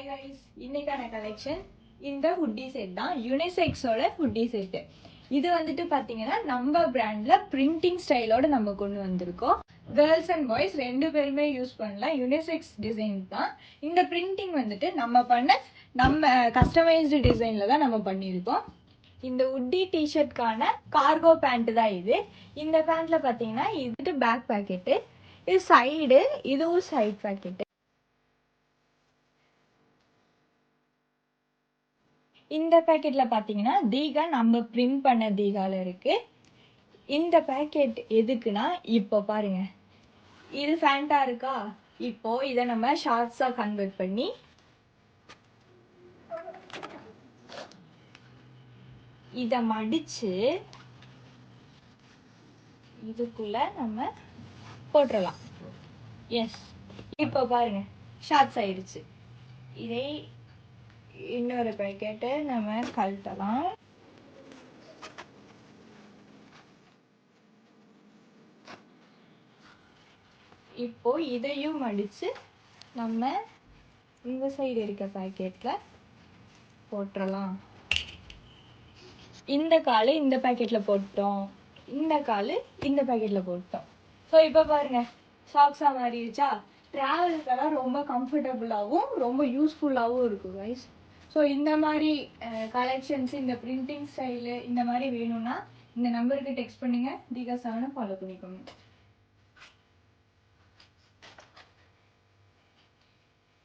guys, இன்னைக்கான collection இந்த hoodie set தான். யுனிசெக்ஸோட ஹுட்டி செட். இது வந்துட்டு பாத்தீங்கன்னா நம்ம பிராண்ட்ல பிரிண்டிங் ஸ்டைலோட நம்ம கொண்டு வந்திருக்கோம். கேர்ள்ஸ் அண்ட் பாய்ஸ் ரெண்டு பேருமே யூஸ் பண்ணலாம். யுனிசெக்ஸ் டிசைன் தான். இந்த பிரிண்டிங் வந்துட்டு நம்ம கஸ்டமைஸ்டு டிசைன்ல தான் நம்ம பண்ணியிருக்கோம். இந்த உட்டி டிஷர்ட்கான கார்கோ பேண்ட் தான் இது. இந்த பேண்ட்ல பாத்தீங்கன்னா இது பேக் பாக்கெட்டு, இது சைடு, இதுவும் சைட் பாக்கெட்டு. இந்த பேக்கெட்ல பாத்தீங்கன்னா தீகா நம்ம பிரிண்ட் பண்ண தீகால இருக்கு. இந்த பேக்கெட் எதுக்குன்னா இப்போ பாருங்க, இது ஃபேண்டா இருக்கா, இப்போ இதை நம்ம ஷார்ட்ஸா கன்வெர்ட் பண்ணி இத மடிச்சு இதுக்குள்ள நம்ம போட்டுடலாம். எஸ், இப்போ பாருங்க ஷார்ட்ஸ் ஆயிடுச்சு. இதை இன்னொரு பேக்கெட்டை நம்ம கழட்டலாம். இப்போ இதையும் மடிச்சு நம்ம இந்த சைடு இருக்க பேக்கெட்ல போட்டுடலாம். இந்த காலு இந்த பேக்கெட்ல போட்டோம், இந்த காலு இந்த பேக்கெட்ல போட்டோம். ஸோ இப்போ பாருங்க சாக்ஸா மாறிடுச்சா. ட்ராவலுக்கெல்லாம் ரொம்ப கம்ஃபர்டபுளாகவும் ரொம்ப யூஸ்ஃபுல்லாகவும் இருக்கும் கைஸ். ஸோ இந்த மாதிரி கலெக்ஷன்ஸ், இந்த பிரிண்டிங் ஸ்டைலு இந்த மாதிரி வேணும்னா இந்த நம்பருக்கு டெக்ஸ்ட் பண்ணுங்க. தீகா 7 ஃபாலோ பண்ணிக்கோங்க.